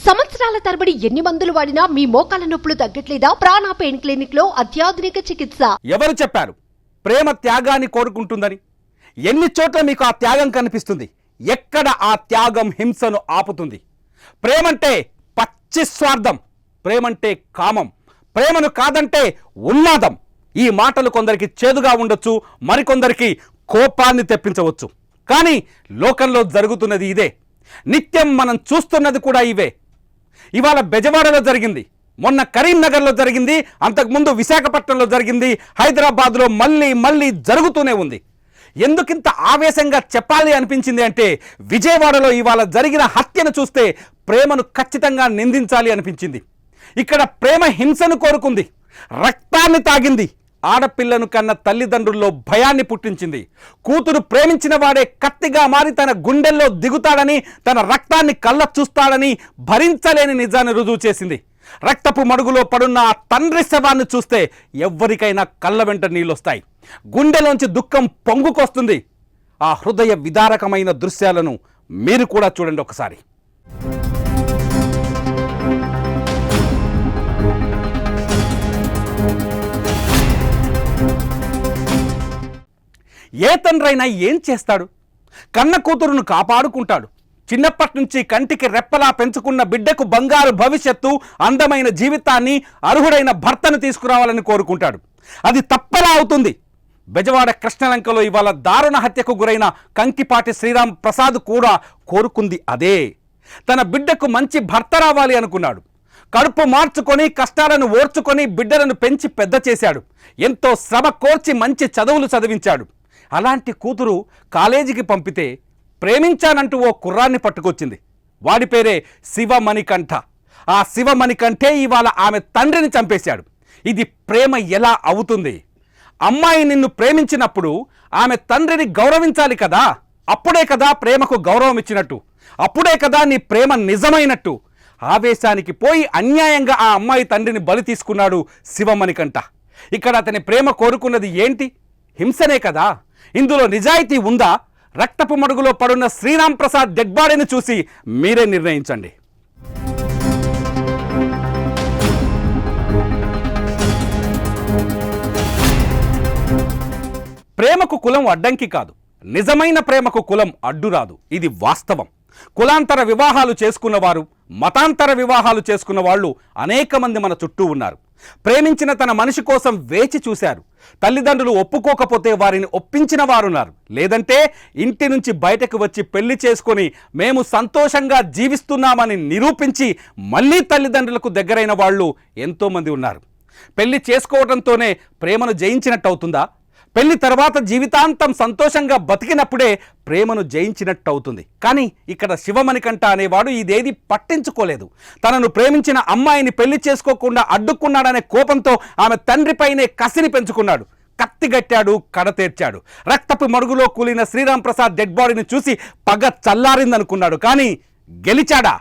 సంవత్సరాల తరబడి ఎన్ని మందులు వాడినా మీ మోకాల నొప్పులు తగ్గట్లేదా? ప్రాణ పెయిన్ క్లినిక్ లో అత్యాధునిక చికిత్స. ఎవరు చెప్పారు ప్రేమ త్యాగాన్ని కోరుకుంటుందని? ఎన్ని చోట్ల మీకు ఆ త్యాగం కనిపిస్తుంది? ఎక్కడ ఆ త్యాగం హింసను ఆపుతుంది? ప్రేమంటే పచ్చి స్వార్థం, ప్రేమంటే కామం, ప్రేమను కాదంటే ఉన్మాదం. ఈ మాటలు కొందరికి చేదుగా ఉండొచ్చు, మరికొందరికి కోపాన్ని తెప్పించవచ్చు. కానీ లోకంలో జరుగుతున్నది ఇదే. నిత్యం మనం చూస్తున్నది కూడా ఇవే. ఇవాళ బెజవాడలో జరిగింది, మొన్న కరీంనగర్లో జరిగింది, అంతకుముందు విశాఖపట్నంలో జరిగింది, హైదరాబాద్లో మళ్ళీ జరుగుతూనే ఉంది. ఎందుకింత ఆవేశంగా చెప్పాలి అనిపించింది అంటే విజయవాడలో ఇవాళ జరిగిన హత్యను చూస్తే ప్రేమను ఖచ్చితంగా నిందించాలి అనిపించింది. ఇక్కడ ప్రేమ హింసను కోరుకుంది, రక్తాన్ని తాగింది, ఆడపిల్లను కన్న తల్లిదండ్రుల్లో భయాన్ని పుట్టించింది. కూతురు ప్రేమించిన వాడే కత్తిగా మారి తన గుండెల్లో దిగుతాడని, తన రక్తాన్ని కళ్ళ చూస్తాడని భరించలేని నిజాన్ని రుజువు చేసింది. రక్తపు మడుగులో పడున్న ఆ తండ్రి శవాన్ని చూస్తే ఎవ్వరికైనా కళ్ళ వెంట నీళ్ళొస్తాయి, గుండెలోంచి దుఃఖం పొంగుకొస్తుంది. ఆ హృదయ విదారకమైన దృశ్యాలను మీరు కూడా చూడండి ఒకసారి. ఏ తండ్రైనా ఏం చేస్తాడు? కన్న కూతురును కాపాడుకుంటాడు. చిన్నప్పటి నుంచి కంటికి రెప్పలా పెంచుకున్న బిడ్డకు బంగారు భవిష్యత్తు, అందమైన జీవితాన్ని, అర్హుడైన భర్తను తీసుకురావాలని కోరుకుంటాడు. అది తప్పలా అవుతుంది. బెజవాడ కృష్ణలంకలో ఇవాళ దారుణ హత్యకు గురైన కంకిపాటి శ్రీరామ్ ప్రసాద్ కూడా కోరుకుంది అదే. తన బిడ్డకు మంచి భర్త రావాలి అనుకున్నాడు. కడుపు మార్చుకొని, కష్టాలను ఓర్చుకొని బిడ్డలను పెంచి పెద్ద చేశాడు. ఎంతో శ్రమ కోర్చి మంచి చదువులు చదివించాడు. అలాంటి కూతురు కాలేజీకి పంపితే ప్రేమించానంటూ ఓ కుర్రాన్ని పట్టుకొచ్చింది. వాడి పేరే శివమణికంఠ. ఆ శివమణికంఠే ఇవాళ ఆమె తండ్రిని చంపేశాడు. ఇది ప్రేమ ఎలా అవుతుంది? అమ్మాయి నిన్ను ప్రేమించినప్పుడు ఆమె తండ్రిని గౌరవించాలి కదా. అప్పుడే కదా ప్రేమకు గౌరవం ఇచ్చినట్టు, అప్పుడే కదా నీ ప్రేమ నిజమైనట్టు. ఆవేశానికి పోయి అన్యాయంగా ఆ అమ్మాయి తండ్రిని బలి తీసుకున్నాడు శివమణికంఠ. ఇక్కడ అతని ప్రేమ కోరుకున్నది ఏంటి? హింసనే కదా. ఇందులో నిజాయితీ ఉందా? రక్తపు మడుగులో పడున్న శ్రీరామ్ ప్రసాద్ డెడ్ బాడీని చూసి మీరే నిర్ణయించండి. ప్రేమకు కులం అడ్డంకి కాదు, నిజమైన ప్రేమకు కులం అడ్డురాదు. ఇది వాస్తవం. కులాంతర వివాహాలు చేసుకున్నవారు, మతాంతర వివాహాలు చేసుకున్న వాళ్ళు అనేక మంది మన చుట్టూ ఉన్నారు. ప్రేమించిన తన మనిషి కోసం వేచి చూశారు. తల్లిదండ్రులు ఒప్పుకోకపోతే వారిని ఒప్పించిన వారున్నారు. లేదంటే ఇంటి నుంచి బయటకు వచ్చి పెళ్లి చేసుకొని మేము సంతోషంగా జీవిస్తున్నామని నిరూపించి మళ్ళీ తల్లిదండ్రులకు దగ్గరైన వాళ్ళు ఎంతోమంది ఉన్నారు. పెళ్లి చేసుకోవడంతోనే ప్రేమను జయించినట్టు అవుతుందా? పెళ్లి తర్వాత జీవితాంతం సంతోషంగా బతికినప్పుడే ప్రేమను జయించినట్టు అవుతుంది. కానీ ఇక్కడ శివమణికంఠ అనేవాడు ఇదేది పట్టించుకోలేదు. తనను ప్రేమించిన అమ్మాయిని పెళ్లి చేసుకోకుండా అడ్డుకున్నాడనే కోపంతో ఆమె తండ్రిపైనే కసిని పెంచుకున్నాడు. కత్తిగట్టాడు, కడతేర్చాడు. రక్తపు మడుగులో కూలిన శ్రీరామ్ ప్రసాద్ డెడ్ బాడీని చూసి పగ చల్లారిందనుకున్నాడు. కానీ గెలిచాడా?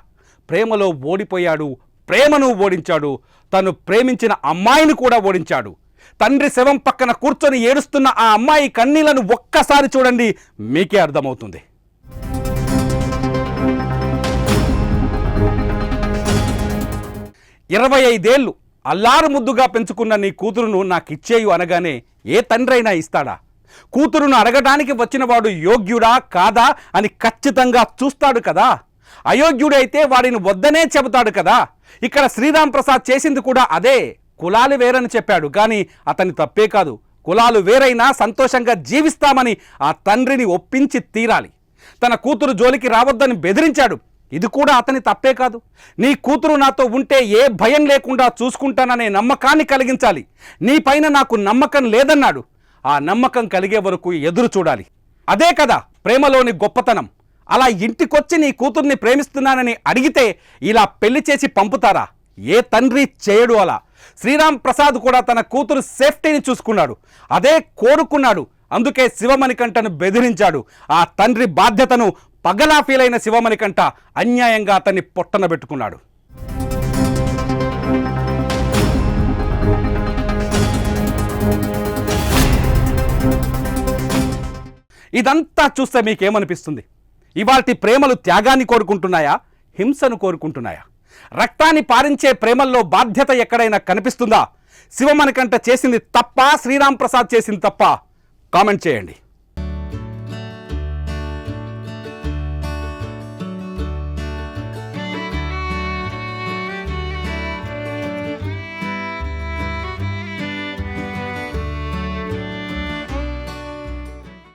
ప్రేమలో ఓడిపోయాడు. ప్రేమను ఓడించాడు. తను ప్రేమించిన అమ్మాయిని కూడా ఓడించాడు. తండ్రి శవం పక్కన కూర్చొని ఏడుస్తున్న ఆ అమ్మాయి కన్నీళ్లను ఒక్కసారి చూడండి, మీకే అర్థమవుతుంది. ఇరవై 25 ఏళ్ళు అల్లారు ముద్దుగా పెంచుకున్న నీ కూతురును నాకిచ్చేయు అనగానే ఏ తండ్రైనా ఇస్తాడా? కూతురును అడగడానికి వచ్చినవాడు యోగ్యుడా కాదా అని ఖచ్చితంగా చూస్తాడు కదా. అయోగ్యుడైతే వాడిని వద్దనే చెబుతాడు కదా. ఇక్కడ శ్రీరామ్ ప్రసాద్ చేసింది కూడా అదే. కులాలు వేరని చెప్పాడు, కానీ అతని తప్పే కాదు. కులాలు వేరైనా సంతోషంగా జీవిస్తామని ఆ తండ్రిని ఒప్పించి తీరాలి. తన కూతురు జోలికి రావద్దని బెదిరించాడు. ఇది కూడా అతని తప్పే కాదు. నీ కూతురు నాతో ఉంటే ఏ భయం లేకుండా చూసుకుంటాననే నమ్మకాన్ని కలిగించాలి. నీ పైన నాకు నమ్మకం లేదన్నాడు. ఆ నమ్మకం కలిగే వరకు ఎదురు చూడాలి. అదే కదా ప్రేమలోని గొప్పతనం. అలా ఇంటికొచ్చి నీ కూతుర్ని ప్రేమిస్తున్నానని అడిగితే ఇలా పెళ్లి చేసి పంపుతారా? ఏ తండ్రి చేయడు అలా. శ్రీరామ్ ప్రసాద్ కూడా తన కూతురు సేఫ్టీని చూసుకున్నాడు, అదే కోరుకున్నాడు. అందుకే శివమణికంఠను బెదిరించాడు. ఆ తండ్రి బాధ్యతను పగలా ఫీలైన శివమణికంఠ అన్యాయంగా అతన్ని పొట్టన పెట్టుకున్నాడు. ఇదంతా చూస్తే మీకేమనిపిస్తుంది? ఇవాల్టి ప్రేమలు త్యాగాన్ని కోరుకుంటున్నాయా, హింసను కోరుకుంటున్నాయా? రక్తాన్ని పారించే ప్రేమల్లో బాధ్యత ఎక్కడైనా కనిపిస్తుందా? శివమణికంఠ చేసింది తప్ప, శ్రీరామ్ ప్రసాద్ చేసింది తప్ప? కామెంట్ చేయండి.